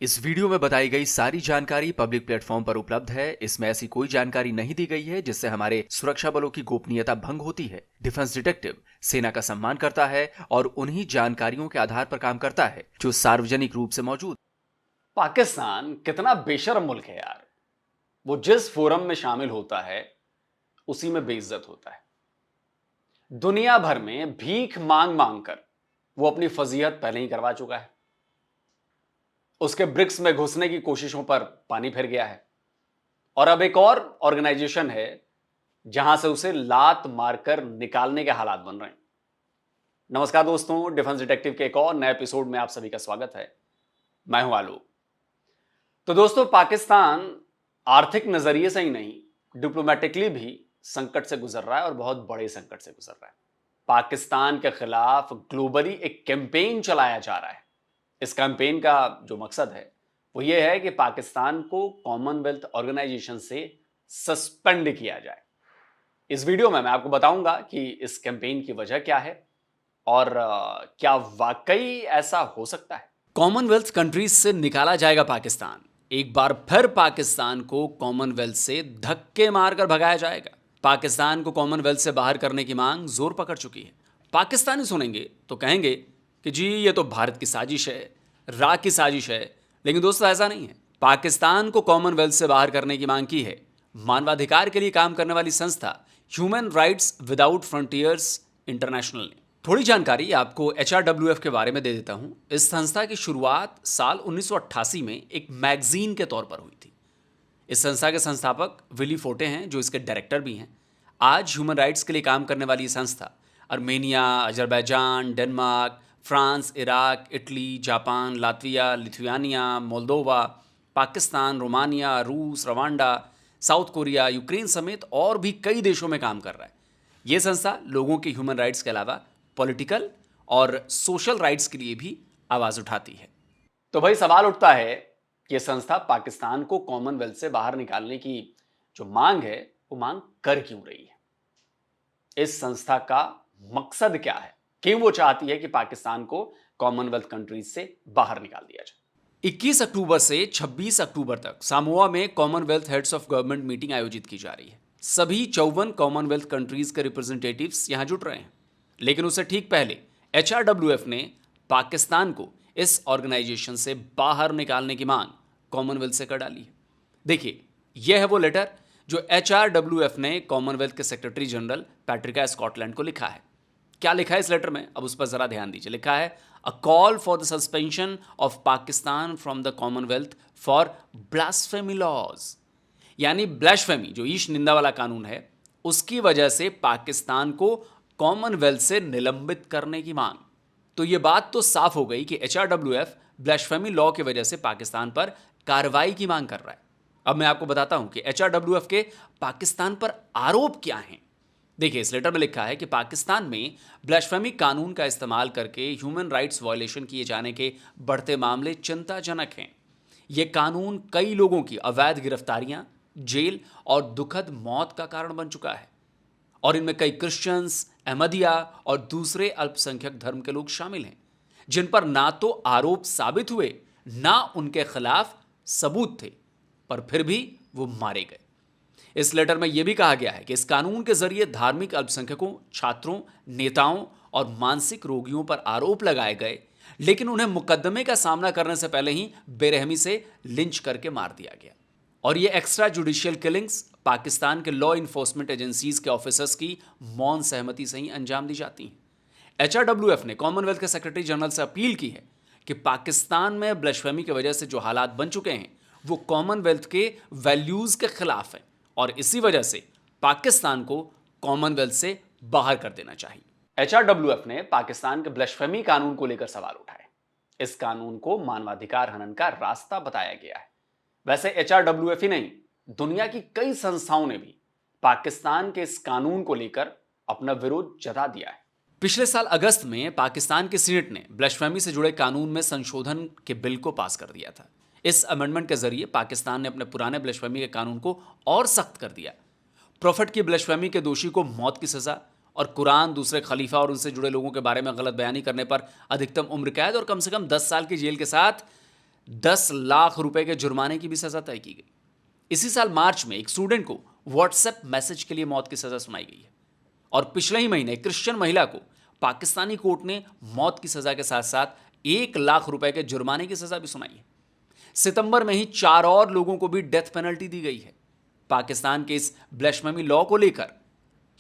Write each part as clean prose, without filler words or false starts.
इस वीडियो में बताई गई सारी जानकारी पब्लिक प्लेटफॉर्म पर उपलब्ध है। इसमें ऐसी कोई जानकारी नहीं दी गई है जिससे हमारे सुरक्षा बलों की गोपनीयता भंग होती है। डिफेंस डिटेक्टिव सेना का सम्मान करता है और उन्हीं जानकारियों के आधार पर काम करता है जो सार्वजनिक रूप से मौजूद। पाकिस्तान कितना बेशर्म मुल्क है यार। वो जिस फोरम में शामिल होता है उसी में बेइज्जत होता है। दुनिया भर में भीख मांग मांग कर वो अपनी फजीहत पहले ही करवा चुका है। उसके ब्रिक्स में घुसने की कोशिशों पर पानी फिर गया है और अब एक और ऑर्गेनाइजेशन है जहां से उसे लात मारकर निकालने के हालात बन रहे हैं। नमस्कार दोस्तों, डिफेंस डिटेक्टिव के एक और नए एपिसोड में आप सभी का स्वागत है। मैं हूं आलोक। तो दोस्तों, पाकिस्तान आर्थिक नजरिए से ही नहीं, डिप्लोमेटिकली भी संकट से गुजर रहा है और बहुत बड़े संकट से गुजर रहा है। पाकिस्तान के खिलाफ ग्लोबली एक कैंपेन चलाया जा रहा है। इस कैंपेन का जो मकसद है वो ये है कि पाकिस्तान को कॉमनवेल्थ ऑर्गेनाइजेशन से सस्पेंड किया जाए। इस वीडियो में मैं आपको बताऊंगा कि इस कैंपेन की वजह क्या है और क्या वाकई ऐसा हो सकता है। कॉमनवेल्थ कंट्रीज से निकाला जाएगा पाकिस्तान। एक बार फिर पाकिस्तान को कॉमनवेल्थ से धक्के मारकर भगाया जाएगा। पाकिस्तान को कॉमनवेल्थ से बाहर करने की मांग जोर पकड़ चुकी है। पाकिस्तानी सुनेंगे तो कहेंगे कि जी ये तो भारत की साजिश है, रा की साजिश है। लेकिन दोस्तों, ऐसा नहीं है। पाकिस्तान को कॉमनवेल्थ से बाहर करने की मांग की है मानवाधिकार के लिए काम करने वाली संस्था human rights without frontiers international ने। थोड़ी जानकारी आपको HRWF के बारे में दे देता हूं। इस संस्था की शुरुआत साल 1988 में एक मैगजीन के तौर पर हुई थी। इस संस्था के संस्थापक विली फोर्टे हैं, जो इसके डायरेक्टर भी हैं। आज ह्यूमन राइट्स के लिए काम करने वाली संस्था Armenia, Azerbaijan, Denmark, France, Iraq, Italy, Japan, Latvia, Lithuania, Moldova, Pakistan, Romania, रूस, रवांडा, साउथ कोरिया, यूक्रेन समेत और भी कई देशों में काम कर रहा है। यह संस्था लोगों के ह्यूमन राइट्स के अलावा पॉलिटिकल और सोशल राइट्स के लिए भी आवाज उठाती है। तो भाई सवाल उठता है कि यह संस्था पाकिस्तान को कॉमनवेल्थ से बाहर निकालने की जो मांग है वो मांग कर क्यों रही है? इस संस्था का मकसद क्या है? क्यों वो चाहती है कि पाकिस्तान को कॉमनवेल्थ कंट्रीज से बाहर निकाल दिया जाए? 21 अक्टूबर से 26 अक्टूबर तक सामोआ में Commonwealth heads of government meeting आयोजित की जा रही है। सभी 54 कॉमनवेल्थ कंट्रीज के रिप्रेजेंटेटिव्स यहां जुट रहे हैं। लेकिन उससे ठीक पहले HRWF ने पाकिस्तान को इस ऑर्गेनाइजेशन से बाहर निकालने की मांग कॉमनवेल्थ से कर डाली है। देखिए, यह है वो लेटर जो HRWF ने कॉमनवेल्थ के सेक्रेटरी जनरल पैट्रिका स्कॉटलैंड को लिखा है। क्या लिखा है इस लेटर में, अब उस पर जरा ध्यान दीजिए। लिखा है, a call for the suspension of Pakistan from the Commonwealth for blasphemy laws. यानी ब्लास्फेमी, जो ईश निंदा वाला कानून है, उसकी वजह से पाकिस्तान को कॉमनवेल्थ से निलंबित करने की मांग। तो यह बात तो साफ हो गई कि HRWF ब्लास्फेमी लॉ की वजह से पाकिस्तान पर कार्रवाई की मांग कर रहा है। अब मैं आपको बताता हूं कि HRWF के पाकिस्तान पर आरोप क्या हैं। देखिए, इस लेटर में लिखा है कि पाकिस्तान में ब्लास्फेमी कानून का इस्तेमाल करके ह्यूमन राइट्स वायलेशन किए जाने के बढ़ते मामले चिंताजनक हैं। यह कानून कई लोगों की अवैध गिरफ्तारियां, जेल और दुखद मौत का कारण बन चुका है। और इनमें कई क्रिश्चियंस, अहमदिया और दूसरे अल्पसंख्यक धर्म के लोग शामिल हैं, जिन पर ना तो आरोप साबित हुए, ना उनके खिलाफ सबूत थे, पर फिर भी वो मारे गए। इस लेटर में यह भी कहा गया है कि इस कानून के जरिए धार्मिक अल्पसंख्यकों, छात्रों, नेताओं और मानसिक रोगियों पर आरोप लगाए गए, लेकिन उन्हें मुकदमे का सामना करने से पहले ही बेरहमी से लिंच करके मार दिया गया। और ये एक्स्ट्रा जुडिशियल किलिंग्स पाकिस्तान के लॉ इन्फोर्समेंट एजेंसीज के ऑफिसर्स की मौन सहमति से ही अंजाम दी जाती हैं। HRWF ने कॉमनवेल्थ के सेक्रेटरी जनरल से अपील की है कि पाकिस्तान में ब्लास्फेमी की वजह से जो हालात बन चुके हैं वो कॉमनवेल्थ के वैल्यूज के खिलाफ है और इसी वजह से पाकिस्तान को कॉमनवेल्थ से बाहर कर देना चाहिए। HRWF ने पाकिस्तान के ब्लास्फेमी कानून को लेकर सवाल उठाए। इस कानून को मानवाधिकार हनन का रास्ता बताया गया है। वैसे HRWF ही नहीं, दुनिया की कई संस्थाओं ने भी पाकिस्तान के इस कानून को लेकर अपना विरोध जता दिया है। पिछले साल अगस्त में पाकिस्तान के सीनेट ने ब्लास्फेमी से जुड़े कानून में संशोधन के बिल को पास कर दिया था। इस अमेंडमेंट के जरिए पाकिस्तान ने अपने पुराने ब्लास्फेमी के कानून को और सख्त कर दिया। प्रोफेट की ब्लास्फेमी के दोषी को मौत की सजा और कुरान, दूसरे खलीफा और उनसे जुड़े लोगों के बारे में गलत बयानी करने पर अधिकतम उम्र कैद और कम से कम 10 साल की जेल के साथ 10 लाख रुपए के जुर्माने की भी सजा तय की गई। इसी साल मार्च में एक स्टूडेंट को व्हाट्सएप मैसेज के लिए मौत की सजा सुनाई गई है और पिछले ही महीने क्रिश्चियन महिला को पाकिस्तानी कोर्ट ने मौत की सजा के साथ साथ 1 लाख रुपए के जुर्माने की सजा भी सुनाई है। सितंबर में ही 4 और लोगों को भी डेथ पेनल्टी दी गई है। पाकिस्तान के इस ब्लैस्फेमी लॉ को लेकर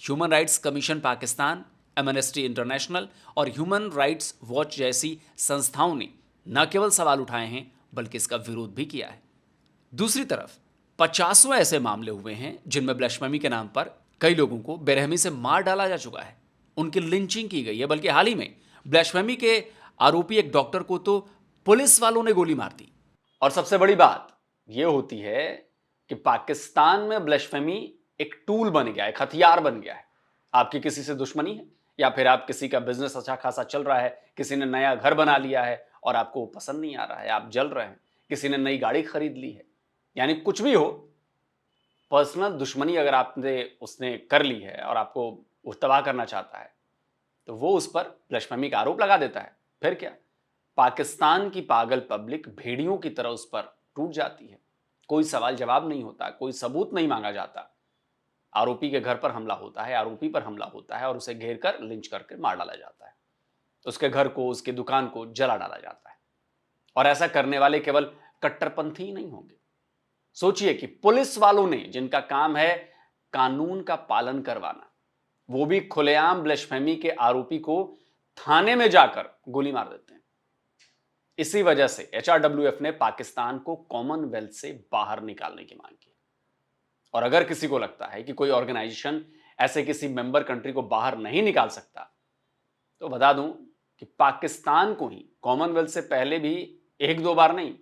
human rights commission Pakistan, amnesty international और ह्यूमन राइट्स वॉच जैसी संस्थाओं ने न केवल सवाल उठाए हैं बल्कि इसका विरोध भी किया है। दूसरी तरफ 50 ऐसे मामले हुए हैं जिनमें ब्लैस्फेमी के नाम पर कई लोगों को बेरहमी से मार डाला जा चुका है, उनकी लिंचिंग की गई है, बल्कि हाल ही में ब्लैस्फेमी के आरोपी एक डॉक्टर को तो पुलिस वालों ने गोली मार दी। और सबसे बड़ी बात यह होती है कि पाकिस्तान में ब्लैस्फेमी एक टूल बन गया है, एक हथियार बन गया है। आपकी किसी से दुश्मनी है या फिर आप किसी का बिजनेस अच्छा खासा चल रहा है, किसी ने नया घर बना लिया है और आपको पसंद नहीं आ रहा है, आप जल रहे हैं, किसी ने नई गाड़ी खरीद ली है, यानी कुछ भी हो, पर्सनल दुश्मनी अगर आपने उसने कर ली है और आपको वो तबाह करना चाहता है तो वो उस पर ब्लैस्फेमी का आरोप लगा देता है। फिर क्या, पाकिस्तान की पागल पब्लिक भेड़ियों की तरह उस पर टूट जाती है। कोई सवाल जवाब नहीं होता, कोई सबूत नहीं मांगा जाता। आरोपी के घर पर हमला होता है, आरोपी पर हमला होता है और उसे घेर कर लिंच करके मार डाला जाता है। उसके घर को, उसकी दुकान को जला डाला जाता है। और ऐसा करने वाले केवल कट्टरपंथी ही नहीं होंगे। सोचिए कि पुलिस वालों ने, जिनका काम है कानून का पालन करवाना, वो भी खुलेआम ब्लैस्फेमी के आरोपी को थाने में जाकर गोली मार देते हैं। इसी वजह से HRWF ने पाकिस्तान को कॉमनवेल्थ से बाहर निकालने की मांग की। और अगर किसी को लगता है कि कोई ऑर्गेनाइजेशन ऐसे किसी मेंबर कंट्री को बाहर नहीं निकाल सकता, तो बता दूं कि पाकिस्तान को ही कॉमनवेल्थ से पहले भी 1-2 बार नहीं,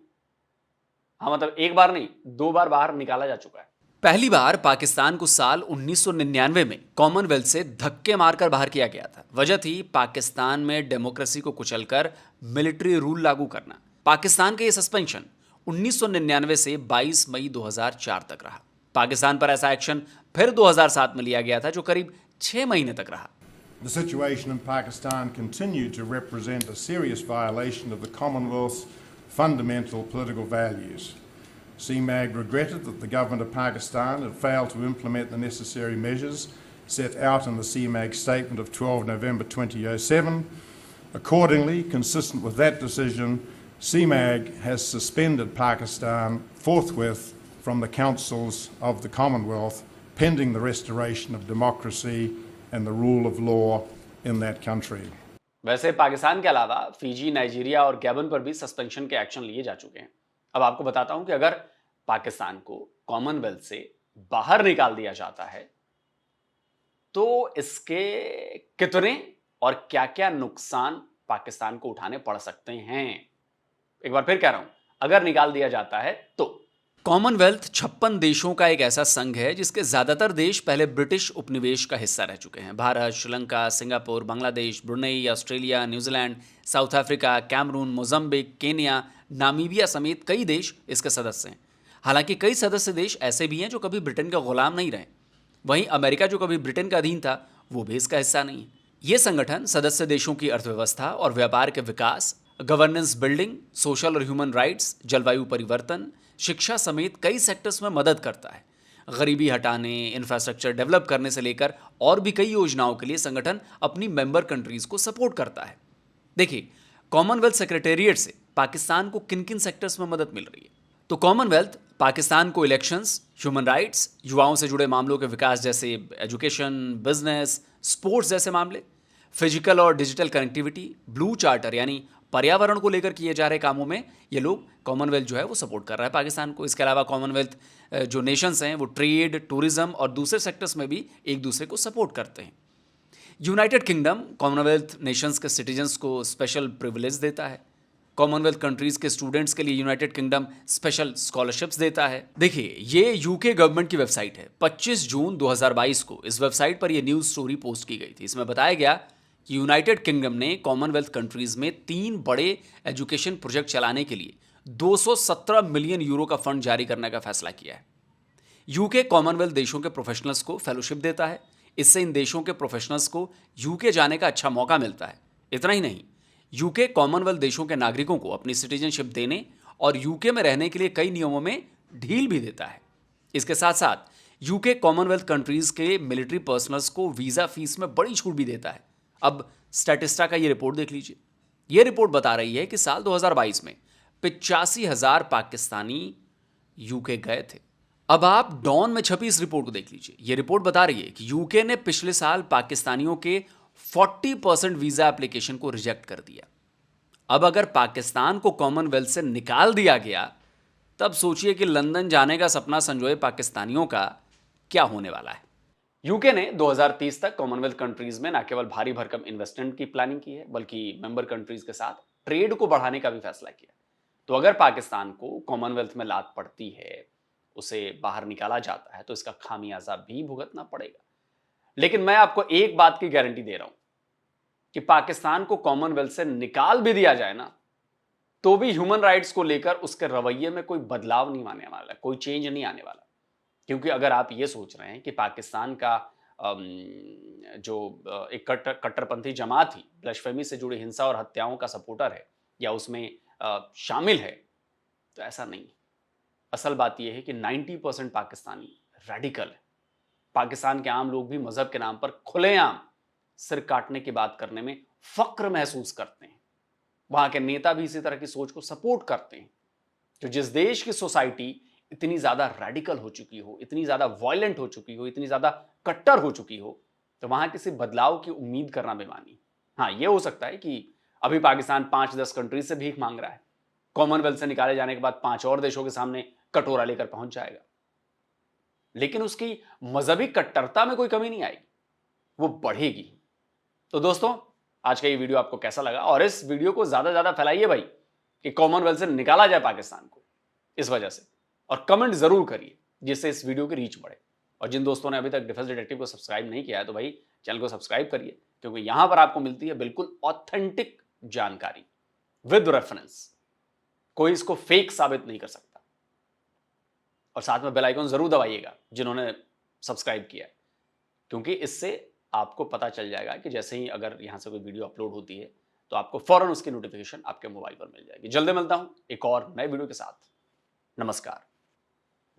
मतलब 1 बार नहीं, 2 बार बाहर निकाला जा चुका है। पहली बार पाकिस्तान को साल 1999 में कॉमनवेल्थ से धक्के मारकर बाहर किया गया था। वजह थी पाकिस्तान में डेमोक्रेसी को कुचलकर मिलिट्री रूल लागू करना। पाकिस्तान का यह सस्पेंशन 1999 से 22 मई 2004 तक रहा। पाकिस्तान पर ऐसा एक्शन फिर 2007 में लिया गया था, जो करीब 6 महीने तक रहा। The situation in Pakistan continued to represent a serious violation of the Commonwealth's fundamental political values. CMAG regretted that the government of Pakistan had failed to implement the necessary measures set out in the CMAG statement of 12 November 2007. Accordingly, consistent with that decision, CMAG has suspended Pakistan forthwith from the councils of the Commonwealth, pending the restoration of democracy and the rule of law in that country. वैसे पाकिस्तान के अलावा Fiji, Nigeria और Gabon पर भी suspension के action लिए जा चुके हैं। अब आपको बताता हूं कि अगर पाकिस्तान को कॉमनवेल्थ से बाहर निकाल दिया जाता है तो इसके कितने और क्या-क्या नुकसान पाकिस्तान को उठाने पड़ सकते हैं। एक बार फिर कह रहा हूं, अगर निकाल दिया जाता है तो कॉमनवेल्थ 56 देशों का एक ऐसा संघ है जिसके ज्यादातर देश पहले ब्रिटिश उपनिवेश का हिस्सा रह चुके हैं। Bharat, Sri Lanka, Singapore, Bangladesh, Brunei, Australia, New Zealand, South Africa, Cameroon, Mozambique, Kenya, Namibia समेत कई देश इसके सदस्य हैं। हालांकि कई सदस्य देश ऐसे भी हैं जो कभी ब्रिटेन का गुलाम नहीं रहे। वहीं अमेरिका, जो कभी ब्रिटेन का अधीन था, वो भी इसका हिस्सा नहीं है। ये संगठन सदस्य देशों की अर्थव्यवस्था और व्यापार के विकास, गवर्नेंस बिल्डिंग, सोशल और ह्यूमन राइट्स, जलवायु परिवर्तन, शिक्षा समेत कई सेक्टर्स में मदद करता है। गरीबी हटाने, इंफ्रास्ट्रक्चर डेवलप करने से लेकर और भी कई योजनाओं के लिए संगठन अपनी मेंबर कंट्रीज को सपोर्ट करता है। देखिए, कॉमनवेल्थ सेक्रेटेरिएट से पाकिस्तान को किन किन सेक्टर्स में मदद मिल रही है। तो कॉमनवेल्थ पाकिस्तान को इलेक्शंस, ह्यूमन राइट्स, युवाओं से जुड़े मामलों के विकास जैसे एजुकेशन, बिजनेस, स्पोर्ट्स जैसे मामले, फिजिकल और डिजिटल कनेक्टिविटी, ब्लू चार्टर यानी पर्यावरण को लेकर किए जा रहे कामों में ये लोग कॉमनवेल्थ जो है वो सपोर्ट कर रहा है पाकिस्तान को। इसके अलावा कॉमनवेल्थ जो नेशंस हैं वो ट्रेड, टूरिज्म और दूसरे सेक्टर्स में भी एक दूसरे को सपोर्ट करते हैं। यूनाइटेड किंगडम कॉमनवेल्थ नेशंस के सिटीजन्स को स्पेशल प्रिविलेज देता है। कॉमनवेल्थ कंट्रीज के स्टूडेंट्स के लिए यूनाइटेड किंगडम स्पेशल स्कॉलरशिप्स देता है। देखिए, ये यूके गवर्नमेंट की वेबसाइट है। 25 जून 2022 को इस वेबसाइट पर यह न्यूज़ स्टोरी पोस्ट की गई थी। इसमें बताया गया कि यूनाइटेड किंगडम ने कॉमनवेल्थ कंट्रीज में 3 बड़े एजुकेशन प्रोजेक्ट चलाने के लिए 217 मिलियन यूरो का फंड जारी करने का फैसला किया है। यूके कॉमनवेल्थ देशों के प्रोफेशनल्स को फेलोशिप देता है। इससे इन देशों के प्रोफेशनल्स को यूके जाने का अच्छा मौका मिलता है। इतना ही नहीं, यूके कॉमनवेल्थ देशों के नागरिकों को अपनी सिटीजनशिप देने और यूके में रहने के लिए कई नियमों में ढील भी देता है। इसके साथ साथ यूके कॉमनवेल्थ कंट्रीज के मिलिट्री पर्सनल्स को वीजा फीस में बड़ी छूट भी देता है। अब स्टैटिस्टा का ये रिपोर्ट देख लीजिए। ये रिपोर्ट बता रही है कि साल 2022 में 85,000 पाकिस्तानी यूके गए थे। अब आप डॉन में छपी इस रिपोर्ट को देख लीजिए। यह रिपोर्ट बता रही है कि यूके ने पिछले साल पाकिस्तानियों के 40% वीजा एप्लीकेशन को रिजेक्ट कर दिया। अब अगर पाकिस्तान को कॉमनवेल्थ से निकाल दिया गया, तब सोचिए कि लंदन जाने का सपना संजोए पाकिस्तानियों का क्या होने वाला है। यूके ने 2030 तक कॉमनवेल्थ कंट्रीज में न केवल भारी भरकम इन्वेस्टमेंट की प्लानिंग की है, बल्कि मेंबर कंट्रीज के साथ ट्रेड को बढ़ाने का भी फैसला किया। तो अगर पाकिस्तान को कॉमनवेल्थ में लात पड़ती है, उसे बाहर निकाला जाता है, तो इसका खामियाजा भी भुगतना पड़ेगा। लेकिन मैं आपको एक बात की गारंटी दे रहा हूं कि पाकिस्तान को कॉमनवेल्थ से निकाल भी दिया जाए ना, तो भी ह्यूमन राइट्स को लेकर उसके रवैये में कोई बदलाव नहीं आने वाला, कोई चेंज नहीं आने वाला। क्योंकि अगर आप ये सोच रहे हैं कि पाकिस्तान का जो एक कट्टरपंथी जमात ही ब्लैस्फेमी से जुड़ी हिंसा और हत्याओं का सपोर्टर है या उसमें शामिल है, तो ऐसा नहीं। असल बात यह है कि 90% पाकिस्तानी रेडिकल है। पाकिस्तान के आम लोग भी मजहब के नाम पर खुलेआम सिर काटने की बात करने में फक्र महसूस करते हैं। वहां के नेता भी इसी तरह की सोच को सपोर्ट करते हैं। तो जिस देश की सोसाइटी इतनी ज्यादा रेडिकल हो चुकी हो, इतनी ज्यादा वायलेंट हो चुकी हो, इतनी ज्यादा कट्टर हो चुकी हो, तो वहां किसी बदलाव की उम्मीद करना बेमानी। हाँ, यह हो सकता है कि अभी पाकिस्तान 5-10 कंट्रीज से भीख मांग रहा है, कॉमनवेल्थ से निकाले जाने के बाद 5 और देशों के सामने कटोरा लेकर पहुंच जाएगा, लेकिन उसकी मजहबी कट्टरता में कोई कमी नहीं आएगी, वो बढ़ेगी। तो दोस्तों, आज का ये वीडियो आपको कैसा लगा? और इस वीडियो को ज्यादा से ज्यादा फैलाइए भाई, कि कॉमनवेल्थ से निकाला जाए पाकिस्तान को इस वजह से, और कमेंट जरूर करिए जिससे इस वीडियो की रीच बढ़े। और जिन दोस्तों ने अभी तक डिफेंस डिटेक्टिव को सब्सक्राइब नहीं किया है, तो भाई चैनल को सब्सक्राइब करिए, क्योंकि यहां पर आपको मिलती है बिल्कुल ऑथेंटिक जानकारी विद रेफरेंस। कोई इसको फेक साबित नहीं कर सकता। और साथ में बेल आइकन जरूर दबाइएगा जिन्होंने सब्सक्राइब किया है, क्योंकि इससे आपको पता चल जाएगा कि जैसे ही अगर यहां से कोई वीडियो अपलोड होती है, तो आपको फौरन उसकी नोटिफिकेशन आपके मोबाइल पर मिल जाएगी। जल्दी मिलता हूं एक और नए वीडियो के साथ। नमस्कार,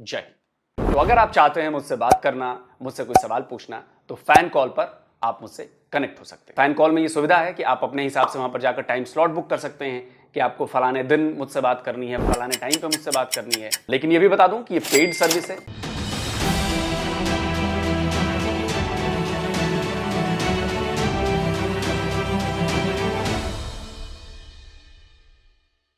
जय हिंद। तो अगर आप चाहते हैं मुझसे बात करना, मुझसे कोई सवाल पूछना, तो फैन कॉल पर आप मुझसे कनेक्ट हो सकते हैं। फैन कॉल में ये सुविधा है कि आप अपने हिसाब से वहां पर जाकर टाइम स्लॉट बुक कर सकते हैं कि आपको फलाने दिन मुझसे बात करनी है, फलाने टाइम पे मुझसे बात करनी है। लेकिन ये भी बता दूं कि ये पेड सर्विस है,